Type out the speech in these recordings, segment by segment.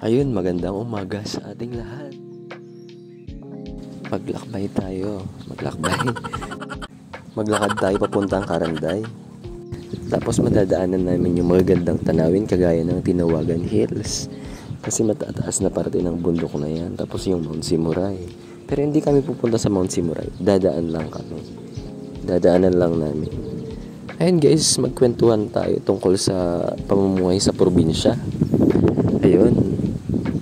Ayun, magandang umaga sa ating lahat. Maglakbay tayo. Maglakad tayo papuntang Karanday. Tapos madadaanan namin yung magagandang tanawin kagaya ng Tinawagan Hills. Kasi matataas na parte ng bundok na yan. Tapos yung Mount Simuray. Pero hindi kami pupunta sa Mount Simuray. Dadaan lang kami. Dadaanan lang namin. Ayun guys, magkwentuhan tayo tungkol sa pamumuhay sa probinsya. Ayun.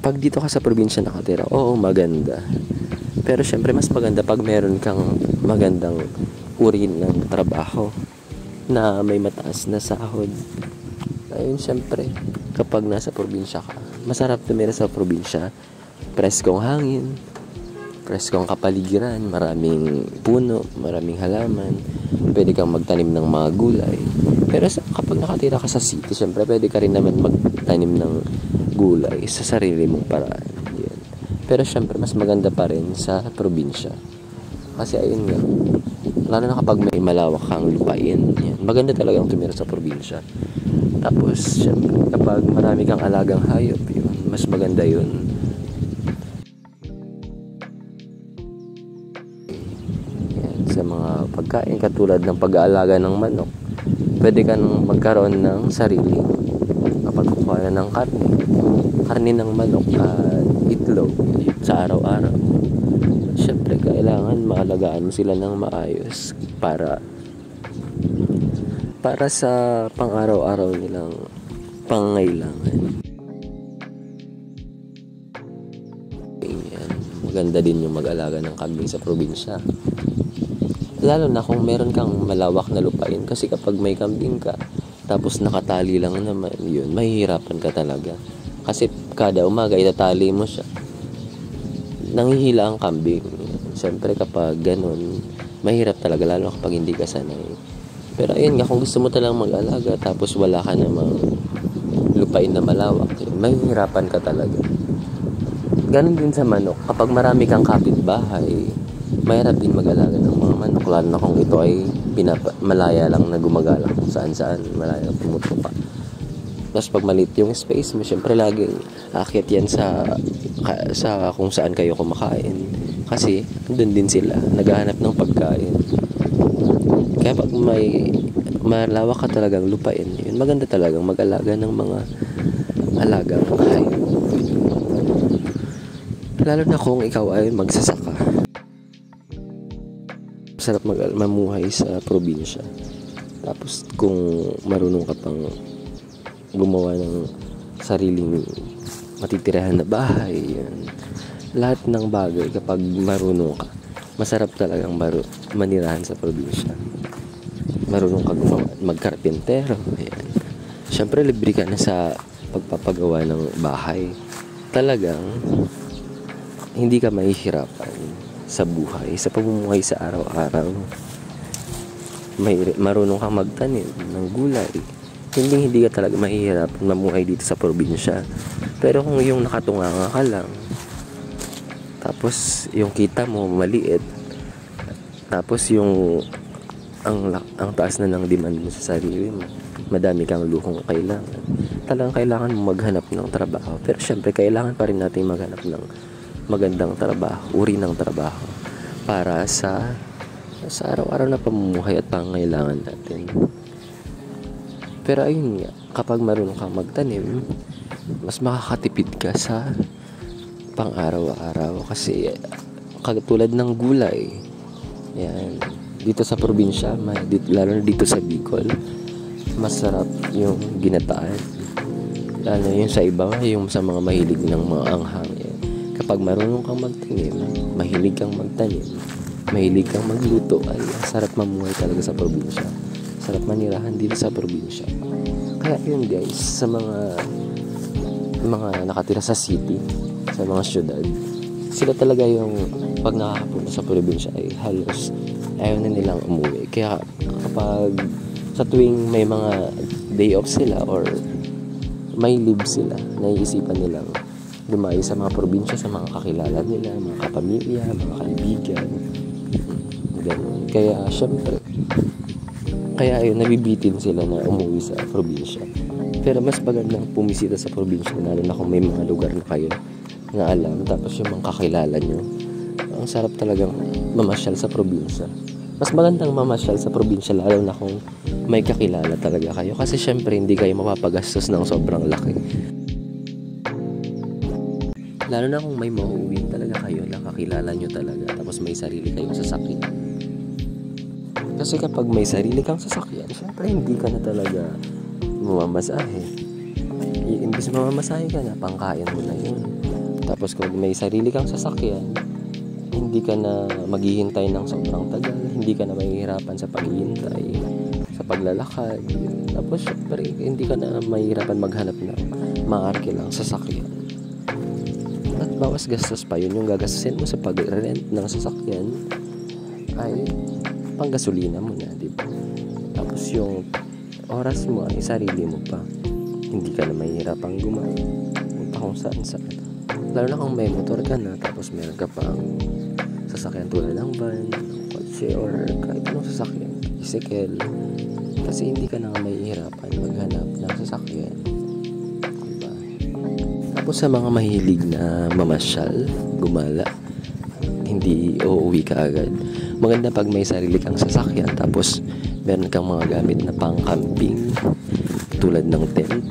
Pag dito ka sa probinsya nakatira, oo, maganda. Pero syempre mas maganda pag meron kang magandang uri ng trabaho na may mataas na sahod. Ayun, syempre, kapag nasa probinsya ka, masarap tumira sa probinsya. Preskong hangin, preskong kapaligiran, maraming puno, maraming halaman, pwede kang magtanim ng mga gulay. Pero kapag nakatira ka sa city, syempre pwede ka rin naman magtanim ng gulay sa sarili mong paraan. Yan. Pero syempre mas maganda pa rin sa probinsya. Kasi ayun nga, lalo na kapag may malawak kang lupain, yan, maganda talagang tumira sa probinsya. Tapos syempre kapag marami kang alagang hayop, yun, mas maganda yun. Sa mga pagkain katulad ng pag-aalaga ng manok, pwede ka nang magkaroon ng sarili kapag kukuha ng karne ng manok at itlog sa araw-araw. Siyempre kailangan maalagaan mo sila ng maayos para sa pang-araw-araw nilang pangangailangan. Yan. Maganda din yung mag-alaga ng kambing sa probinsya. Lalo na kung meron kang malawak na lupain, kasi kapag may kambing ka tapos nakatali lang naman yun, mahihirapan ka talaga. Kasi kada umaga itatali mo siya. Nanghihila ang kambing. Siyempre kapag ganun, mahirap talaga, lalo kapag hindi ka sanay. Pero ayun nga, kung gusto mo talagang mag-alaga tapos wala ka namang lupain na malawak, mahihirapan ka talaga. Ganun din sa manok. Kapag marami kang kapitbahay, mahirap din mag-alaga ng mga manok, lalo na kung ito ay malaya lang na gumagala kung saan-saan, malaya lang pumutupa. Tapos pag maliit yung space mo, syempre laging aakyat yan sa kung saan kayo kumakain. Kasi doon din sila naghahanap ng pagkain. Kaya pag may malawak ka talagang lupain, yun, maganda talagang mag-alaga ng mga alagang hayop. Lalo na kung ikaw ay magsasaka. Sarap mamuhay sa probinsya. Tapos kung marunong ka pang gumawa ng sariling matitirahan na bahay, yan. Lahat ng bagay kapag marunong ka, masarap talagang manirahan sa probinsya. Marunong ka gumawa, magkarpintero, yan. Siyempre libre ka na sa pagpapagawa ng bahay. Talagang hindi ka mahihirapan sa buhay, sa pamumuhay sa araw-araw. Marunong kang magtanim ng gulay. Hindi ka talaga mahihirapan mamuhay dito sa probinsya. Pero kung yung nakatunganga ka lang, tapos yung kita mo maliit, tapos yung ang taas na ng demand mo sa sarili mo, madami kang luhong kailangan, talagang kailangan mo maghanap ng trabaho. Pero syempre kailangan pa rin natin maghanap ng magandang trabaho, uri ng trabaho para sa araw-araw na pamumuhay at pangangailangan natin. Pero ayun nga, kapag marunong kang magtanim, mas makakatipid ka sa pang-araw-araw. Kasi katulad ng gulay, yan, dito sa probinsya, lalo na dito sa Bicol, masarap yung ginataan. Lalo yung sa iba, yung sa mga mahilig ng mga anghang. Kapag marunong kang magtanim, mahilig kang magtanim, mahilig kang magluto, ay sarap mamuhay talaga sa probinsya. Sarap manirahan dito sa probinsya. Kaya yun guys, sa mga nakatira sa city, sa mga syudad, sila talaga yung pag nakakapunta sa probinsya ay halos ayaw na nilang umuwi. Kaya kapag sa tuwing may mga day off sila or may leave sila, naiisipan nilang dumayo sa mga probinsya, sa mga kakilala nila, mga kapamilya, mga kaibigan, ganun. Kaya syempre, kaya yun, nabibitin sila na umuwi sa probinsya. Pero mas magandang pumisita sa probinsya, lalo na kung may mga lugar na kayo na alam, tapos yung mga kakilala nyo. Ang sarap talagang mamasyal sa probinsya. Mas magandang mamasyal sa probinsya lalo na kung may kakilala talaga kayo. Kasi syempre hindi kayo mapapagastos ng sobrang laki. Lalo na kung may mauuwing talaga kayo na kakilala nyo talaga, tapos may sarili kayong sasakyan. Kasi kapag may sarili kang sasakyan, syempre hindi ka na talaga mamamasahe. Imbis mamamasahe ka na, pangkain mo na yun. Tapos kung may sarili kang sasakyan, hindi ka na maghihintay ng sobrang tagal, hindi ka na mahihirapan sa paghihintay, sa paglalakad. Tapos syempre hindi ka na mahihirapan maghanap ng maarke lang sasakyan. At bawas gastos pa yun, yung gagastusin mo sa pag-rent ng sasakyan ay panggasolina mo na, di ba? Tapos yung oras mo ay sarili mo pa, hindi ka na mahihirapang punta kung saan. Lalo na kung may motor ka na, tapos meron ka pang sasakyan tulad ng van, kotse, or kahit anong sasakyan, bicycle. Kasi hindi ka na mahihirapan maghanap ng sasakyan, diba? Tapos sa mga mahilig na mamasyal, gumala, hindi uuwi ka agad, maganda pag may sarili kang sasakyan, tapos meron kang mga gamit na pang camping tulad ng tent,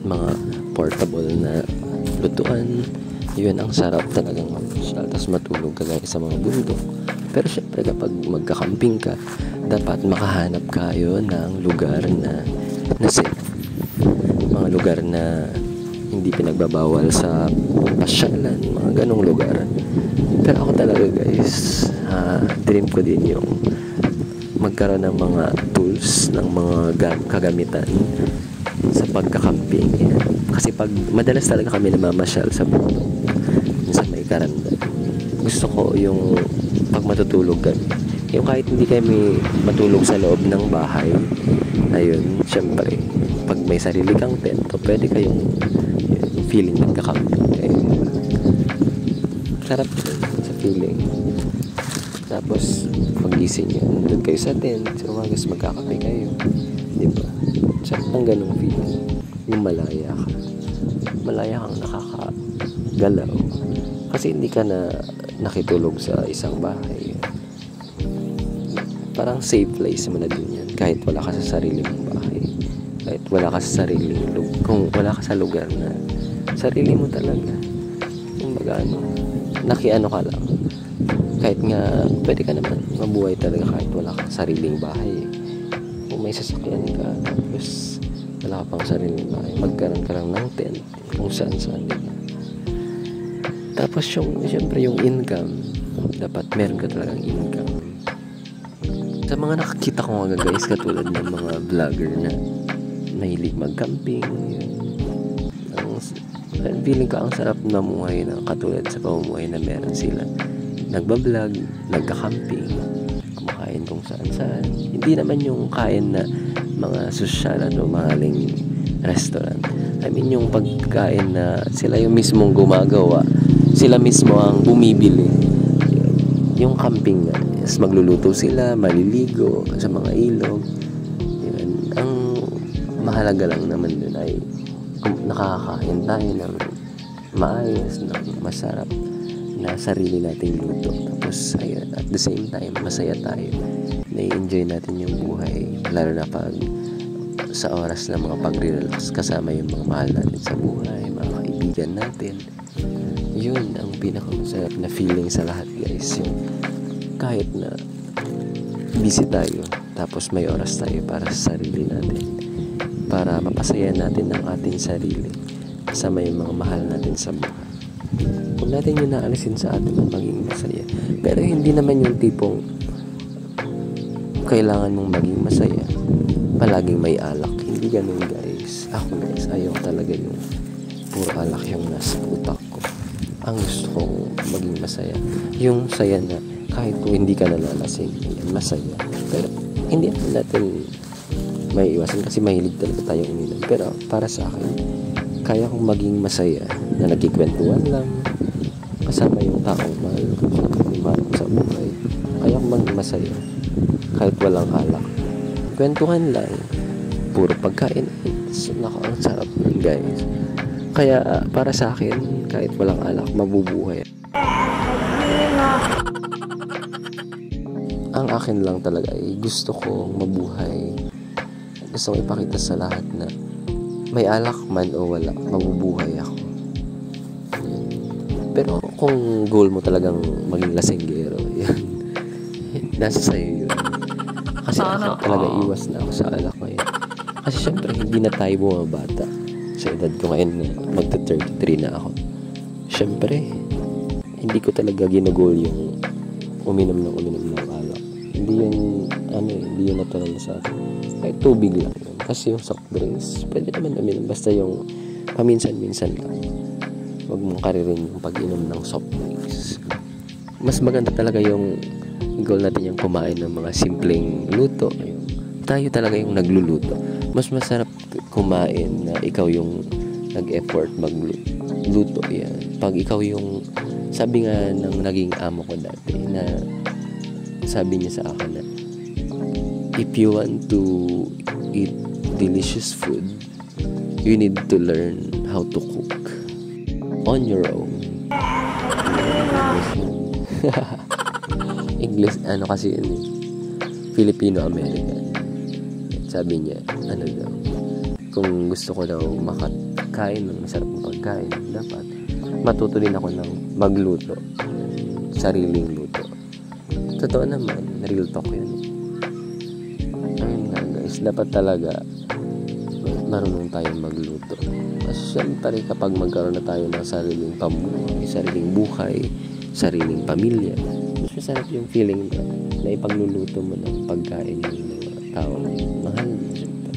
mga portable na lutuan. Yun, ang sarap talagang mamasyal, tapos matulog ka gaya sa mga bundok. Pero syempre kapag magkakamping ka, dapat makahanap kayo ng lugar na safe, mga lugar na hindi pinagbabawal sa pasyalan, mga ganong lugar. Pero ako talaga guys, dream ko din yung magkaroon ng mga tools, ng mga kagamitan sa pagkakamping. Kasi pag madalas talaga kami namamasyal sa bundok, sa may Karandan, gusto ko yung pag matutulog kami, yung kahit hindi kami matulog sa loob ng bahay, ayun, syempre pag may sarili kang tent, pwede kayong feeling nagkakamping kayo. Sarap sa feeling. Tapos pagising nyo, nandun kayo sa tent, sa umagas magkakape kayo, diba? Sarap ng ganong feeling. Yung malaya kang nakakagalaw, kasi hindi ka na nakitulog sa isang bahay. Parang safe place mo na din yan, kahit wala ka sa sarili mong bahay, kahit wala ka sa sariling kung wala ka sa lugar na sarili mo talaga, yung baga nakiano ka lang. Kahit nga pwede ka naman mabuhay talaga kahit wala kang sariling bahay. Kung may sasakyan ka, tapos wala ka pang sariling bahay, magkaroon ka lang ng tent kung saan, diba? Tapos syempre yung income, dapat meron ka talagang income. Sa mga nakakita ko nga guys, katulad ng mga vlogger na mahilig mag-camping, feeling ko ang sarap na muhay na katulad sa pamumuhay na meron sila. Nagbablog, nagka-camping, kumakain kung saan. Hindi naman yung kain na mga sosyal mahaling restaurant. I mean yung pagkain na sila yung mismong gumagawa, sila mismo ang bumibili. Yung camping na, yes, magluluto sila, maliligo sa mga ilog. Yun. Ang mahalaga lang naman dun ay nakakakain tayo ng maayos, ng masarap na sarili nating luto. Tapos ayun, at the same time masaya tayo, na-enjoy natin yung buhay, lalo na pag sa oras na mga pagre-relax kasama yung mga mahal natin sa buhay, mga kaibigan natin. Yun ang pinakamasarap na feeling sa lahat guys, yung kahit na busy tayo, tapos may oras tayo para sa sarili natin, para mapasaya natin ang ating sarili kasama yung mga mahal natin sa buhay. Huwag natin yung naalisin sa atin na maging masaya. Pero hindi naman yung tipong kailangan mong maging masaya palaging may alak. Hindi ganun guys. Ako guys, ayaw talaga yung puro alak yung nasa utak ko. Ang gusto kong maging masaya, yung saya na kahit kung hindi ka nalalasing, masaya. Pero hindi natin may iwasan kasi mahilig talaga tayong uminom. Pero para sa akin, kaya kong maging masaya na nagkikwentuhan lang kasama yung taong mahal ko sa buhay. Kaya kong maging masaya kahit walang alak. Kwentuhan lang, puro pagkain, So, ang sarap nun guys. Kaya para sa akin, kahit walang alak, mabubuhay. Ang akin lang talaga ay gusto kong mabuhay. Gusto kong ipakita sa lahat na may alak man o wala, mabubuhay ako. Pero kung goal mo talagang maging lasenggero, yan, nasa sa'yo yun. Kasi ako talaga iwas na ako sa alak ngayon. Kasi syempre hindi na tayo bumabata. Sa edad ko ngayon, magta-33 na ako. Syempre, hindi ko talaga ginagol yung uminom ng alak. Hindi yun natural sa akin. Kahit tubig lang yun. Kasi yung soft drinks, pwede naman uminom. Basta yung paminsan-minsan lang. Huwag mong karirin yung pag-inom ng soft drinks. Mas maganda talaga yung goal natin yung kumain ng mga simpleng luto. Tayo talaga yung nagluluto. Mas masarap kumain na ikaw yung nag-effort magluto. Yan. Pag ikaw yung, sabi nga ng naging amo ko dati, na sabi niya sa akin na if you want to eat delicious food, you need to learn how to cook on your own. English, kasi yun eh, Filipino-American. Sabi niya, daw, kung gusto ko daw makakain ng masarap na pagkain, dapat matuto din ako ng magluto, sariling luto. Totoo naman, real talk yun. Ayun nga guys, dapat talaga marunong tayong magluto. Kasi syempre kapag magkaroon na tayo ng sariling pamuhay, sariling buhay, sariling pamilya, mas masarap yung feeling na ipagluluto mo ng pagkain ng mga taong mahal mo. Syempre,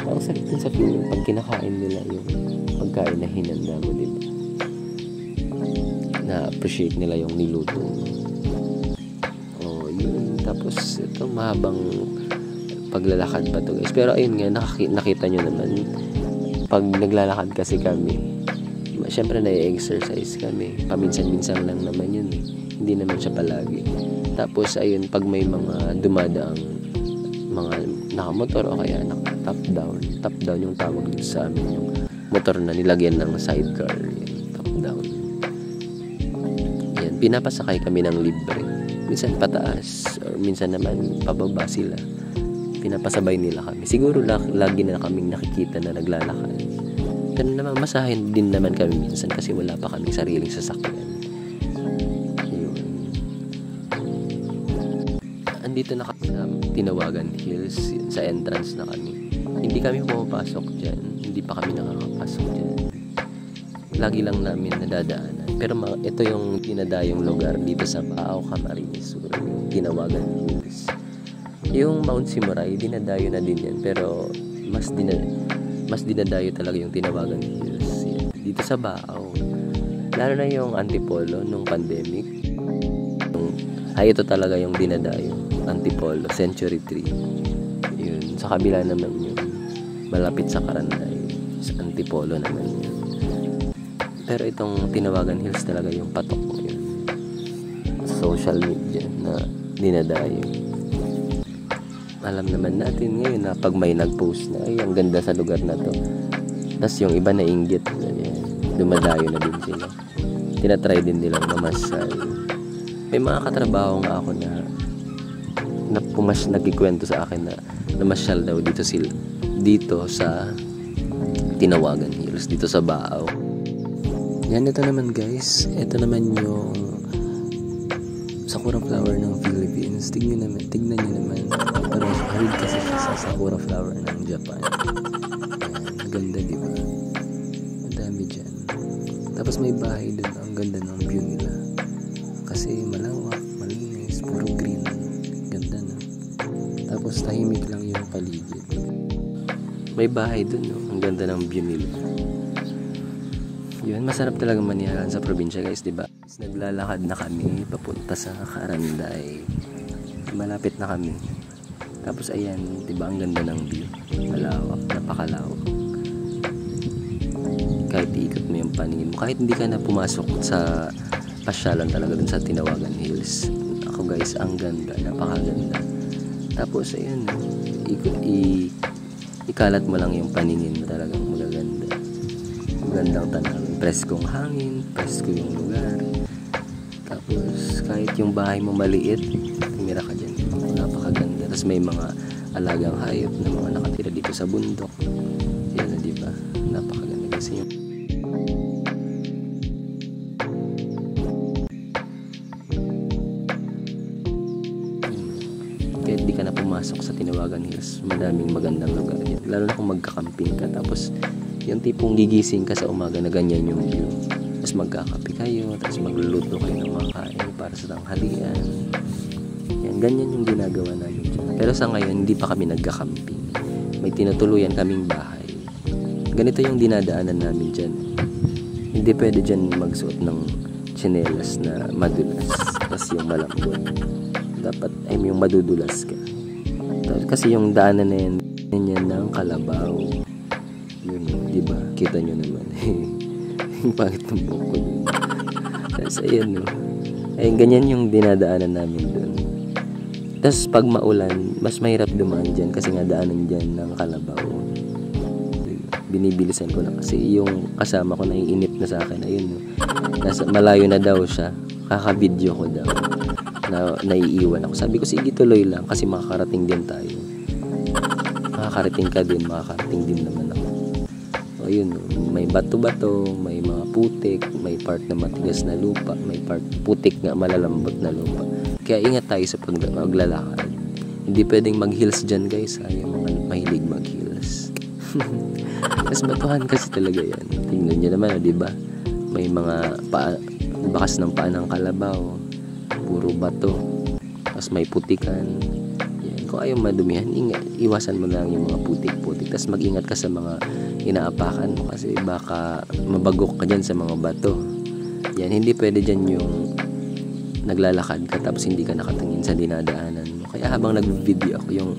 ang sarap din sa feeling pag kinakain nila yung pagkain na hinanda mo, diba? Na-appreciate nila yung niluto mo. Yun. Tapos ito mahabang paglalakad pa to guys. Pero ayun nga, nakita nyo naman, pag naglalakad kasi kami, syempre na-exercise kami. Paminsan-minsan lang naman yun eh. Hindi naman siya palagi. Tapos ayun, pag may mga dumadaang mga nakamotor o kaya naka-top down yung tawag dito sa amin, yung motor na nilagyan ng sidecar, yan, top down. Yan, pinapasakay kami ng libre. Minsan pataas or minsan naman pababa sila. Pinapasabay nila kami. Siguro lagi na kaming nakikita na naglalakad. Pero naman masahin din naman kami minsan kasi wala pa kaming sariling sasakyan. Ayun. Andito na kami sa Tinawagan Hills, sa entrance na kami. Hindi kami pumapasok dyan. Hindi pa kami nakakapasok dyan. Lagi lang namin nadadaanan. Pero ito yung dinadayong lugar dito sa Bao, Camarines Sur, yung Tinawagan Hills. Yung Mount Simoray, dinadayo na din yan. Pero mas dinadayo talaga yung Tinawagan Hills. Yan. Dito sa Bao. Lalo na yung Antipolo nung pandemic. Ito talaga yung dinadayo. Antipolo, Century Tree. Yun. Sa kabila naman yun. Malapit sa Karanday. Sa Antipolo naman yun. Pero itong Tinawagan Hills talaga yung patok ko yun. Social media na dinadayo. Alam naman natin ngayon na pag may nag-post na, ay, ang ganda sa lugar na to. Tapos yung iba na inggit, dumadayo na din sila. Tinatry din nilang mamasyal. May mga katrabaho nga ako na nagkikwento sa akin na namasyal daw dito sa Tinawagan Hills, dito sa Bao. Yan, ito naman guys. Ito naman yung sakura flower ng Philippines. Tignan nyo naman. Pero harid kasi siya sa sakura flower ng Japan. Yan, maganda diba? Madami dyan. Tapos may bahay dun. Ang ganda ng view nila. Kasi malawak, malinis, puro green. Ganda na. Tapos tahimik lang yung paligid. May bahay dun, no? Ang ganda ng view nila. Yun, masarap talaga manihalan sa probinsya guys, diba? Naglalakad na kami papunta sa Karanday. Malapit na kami. Tapos ayan, diba ang ganda ng view. Malawak, napakalawak. Kahit iikot mo yung paningin mo, kahit hindi ka na pumasok sa pasyalan talaga dun sa Tinawagan Hills. Ako guys, ang ganda, napakaganda. Tapos ayan, ikalat mo lang yung paningin mo, talagang magaganda. Magandang tanawin, preskong hangin, presko yung lugar. Tapos kahit yung bahay mo maliit, tumira ka dyan, napakaganda. Tapos may mga alagang hayop na mga nakatira dito sa bundok. Yan na, diba? Napakaganda kasi yung kahit di ka na pumasok sa Tinawagan Hills, madaming magandang lugar yan. Lalo na kung magkakamping ka, tapos yung tipong gigising ka sa umaga na ganyan yung view. Tapos magkakape kayo, tapos magluluto kayo ng makain para sa tanghalian. Yan, ganyan yung ginagawa namin dyan. Pero sa ngayon, hindi pa kami nagkakamping. May tinutuluyan kaming bahay. Ganito yung dinadaanan namin dyan. Hindi pwede dyan magsuot ng tsinelas na madulas, tapos yung malambot. Dapat ay yung madudulas ka. Kasi yung daanan na yan, ganyan ng kalabaw. Yun, di ba? Kita nyo naman. Yung pangit ng buhok ko dun. Tapos ayan, no. Ay, ganyan yung dinadaanan namin dun. Tapos pag maulan, mas mahirap dumaan dyan kasi nga daanan dyan ng kalabaw. Binibilisan ko na kasi yung kasama ko naiinip na sa akin. Ayun, no. Malayo na daw siya. Kaka-video ko daw. Naiiwan ako. Sabi ko, sige, tuloy lang kasi makakarating din tayo. Makakarating ka din, makakarating din naman ako. O yun, may bato-bato, may mga putik, may part na matigas na lupa, may part putik nga malalambot na lupa. Kaya ingat tayo sa paglalakad. Hindi pwedeng mag-hills dyan, guys. Yung mga mahilig mag-hills. Mas batuhan kasi talaga yan. Tingnan nyo naman, di ba? May mga bakas ng paa ng kalabaw, puro bato, tapos may putikan. Yan. Kung ayaw madumihan, iwasan mo lang yung mga putik-putik. Tapos mag-ingat ka sa mga inaapakan mo kasi baka mabagok ka dyan sa mga bato. Yan, hindi pwede dyan yung naglalakad ka tapos hindi ka nakatingin sa dinadaanan mo. Kaya habang nag-video ako, yung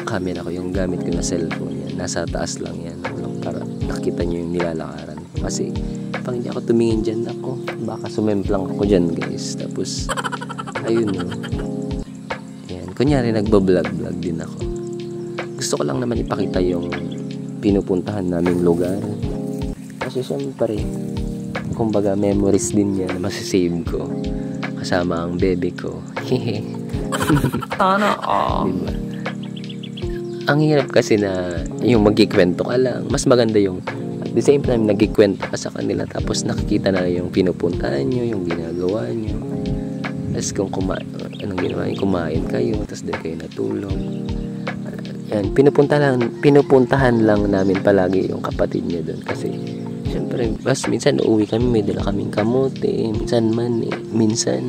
camera ko, yung gamit ko na cellphone, yan, nasa taas lang yan para nakita nyo yung nilalakaran. Kasi pag hindi ako tumingin dyan, ako, baka sumemplang ako dyan, guys. Tapos, ayun, no. Yan. Kunyari, nagbablog din ako. Gusto ko lang naman ipakita yung pinupuntahan naming lugar. Kasi syempre, kumbaga, memories din yan na masasave ko. Kasama ang bebe ko. Sana, diba? Ang hirap kasi na yung magkikwento ka lang. Mas maganda yung at the same time, nagkikwento ka sa kanila tapos nakikita na yung pinupuntahan nyo, yung ginagawa nyo. Tapos kung anong ginawa nyo, kumain kayo, tapos doon kayo natulog. Yan, pinupuntahan lang namin palagi yung kapatid niya doon kasi syempre, minsan uuwi kami, may dala kaming kamote, minsan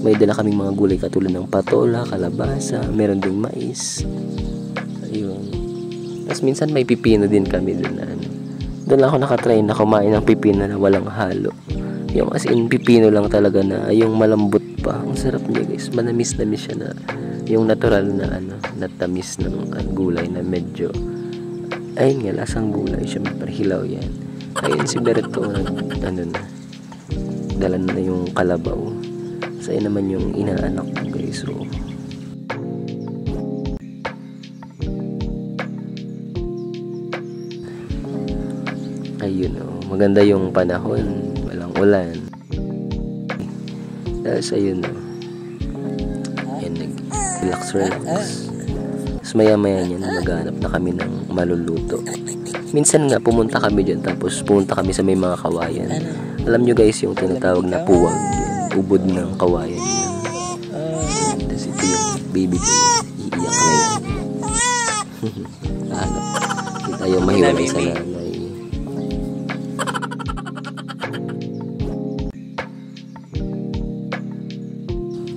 may dala kaming mga gulay katulad ng patola, kalabasa, meron ding mais. Ayun. Tapos minsan may pipino din kami doon na doon lang ako nakatry na kumain ng pipino na walang halo. Yung as in pipino lang talaga na yung malambot pa. Ang sarap niya, guys. Manamis-namis siya na yung natural na natamis ng gulay na medyo ayun nga, lasang gulay. Siyempre hilaw yan. Ayun si Berto dala na yung kalabaw. So ayun naman yung inaanak ko, guys. So ayun, maganda yung panahon, walang ulan. Tapos ayun, ayun, nag-relax. Tapos maya-maya niyan, maghanap na kami ng maluluto. Minsan nga, pumunta kami dyan, tapos pumunta kami sa may mga kawayan. Alam nyo, guys, yung tinatawag na puwag, yan, ubod ng kawayan. Tapos ito yung baby ko, iiyak na yan. Kita yung mahiwalay sa nanay.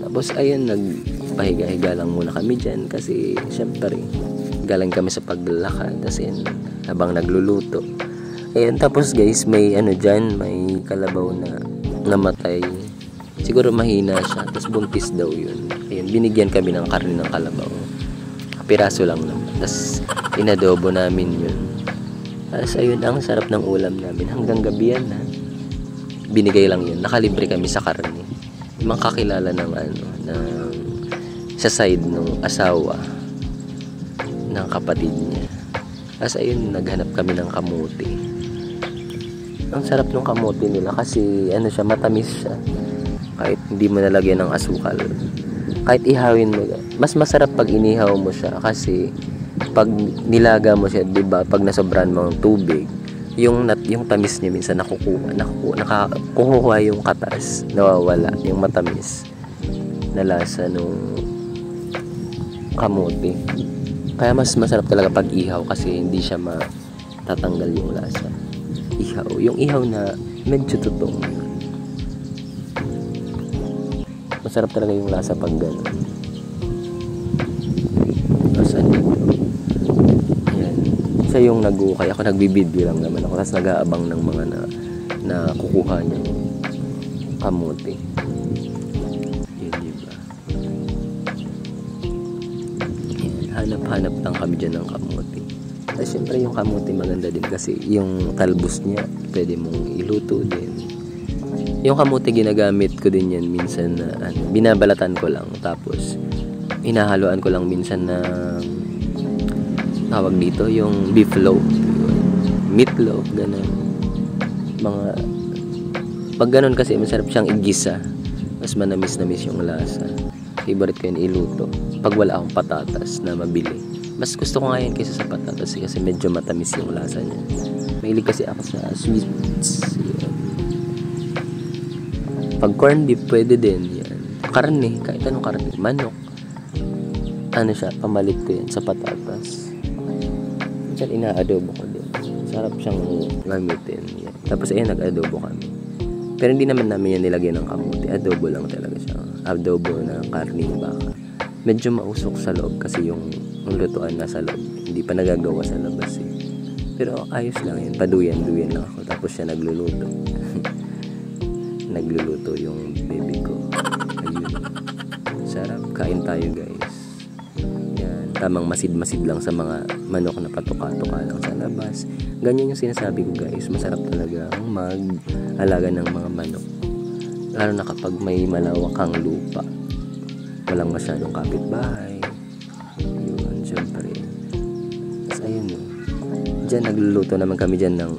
Tapos ayun, nagpahiga-higa lang muna kami dyan kasi syempre galing kami sa paglalakad. Tapos yun, habang nagluluto, ayun, tapos guys, may dyan, may kalabaw na namatay. Siguro mahina siya, tapos buntis daw yun. Ayun, binigyan kami ng karne ng kalabaw, piraso lang naman. Tapos inadobo namin yun. Tapos ayun, ang sarap ng ulam namin hanggang gabi yan, ha. Binigay lang yun, nakalibre kami sa karne. Yung mga kakilala ng sa side ng asawa ng kapatid niya. As ayun, naghanap kami ng kamuti. Ang sarap ng kamuti nila kasi ano siya, matamis siya. Kahit hindi mo nalagyan ng asukal. Kahit ihawin mo, mas masarap pag inihaw mo siya kasi pag nilaga mo siya, 'di ba? Pag nasobran mo ng tubig, yung tamis niya minsan nakukuha yung katas, nawawala yung matamis na lasa nung kamote. Kaya mas masarap talaga pag ihaw kasi hindi siya matatanggal yung lasa. Yung ihaw na medyo tutong. Masarap talaga yung lasa pag gano'n. Asan dito? Ayan. Siya yung nag-ukay. Ako nagbibideo lang naman ako. Tapos nag-aabang ng mga na kukuha niya kamote. Yun, diba? Ayan. Hanap-hanap lang kami dyan ng kamote. Tapos syempre yung kamote maganda din kasi yung talbos niya pwede mong iluto din. Yung kamote ginagamit ko din yan minsan na binabalatan ko lang tapos hinahaluan ko lang minsan na tawag dito yung beef loaf, meatloaf, ganun. Pag ganun kasi masarap siyang igisa, mas manamis-namis yung lasa. Favorite ko yun iluto pag wala akong patatas na mabili. Mas gusto ko nga yan kaysa sa patatas kasi medyo matamis yung lasa niya. Mahilig kasi ako sa sweets. Pag corned beef, pwede din yan. Karne, kahit anong karne. Manok. Ano siya, pamalit ko yan sa patatas. Minsan ina-adobo ko din. Sarap siyang gamitin. Yan. Tapos ayun, nag-adobo kami. Pero hindi naman namin yan nilagyan ng kamote. Adobo lang talaga siya. Adobo na karning baka. Medyo mausok sa loob kasi yung lutuan nasa loob. Hindi pa nagagawa sa labas eh. Pero ayos lang yan. Paduyan-duyan lang ako. Tapos siya nagluluto. Nagluluto yung baby ko. Ayun. Sarap. Kain tayo guys. Yan. Tamang masid-masid lang sa mga manok na patuka-tuka lang sa labas. Ganyan yung sinasabi ko guys. Masarap talaga mag-alaga ng mga manok. Lalo na kapag may malawak kang lupa. Walang masyadong kapitbahay. Yun, syempre. Tapos ayun o. Diyan nagluluto naman kami dyan ng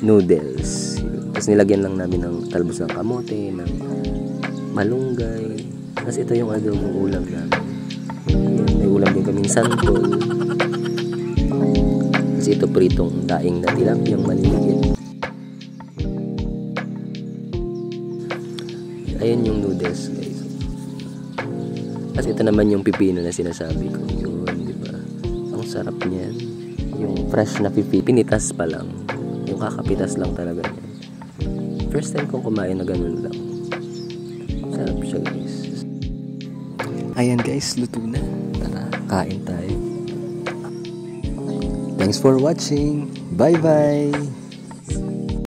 noodles. Tapos nilagyan lang namin ng talbos ng kamote, ng malunggay. Tapos ito yung adobong ulam namin. Yan, may ulam din kaming santol. Tapos ito pritong daing na tilapia, yung maliliit. Ayun yung noodles guys. Tapos ito naman yung pipino na sinasabi ko. Yun, di ba? Ang sarap niyan. Yung fresh na pinitas pa lang. Yung kakapitas lang talaga niyan. First time kong kumain na ganun lang. Sarap siya guys. Ayan guys, luto na. Tara, kain tayo. Thanks for watching. Bye bye.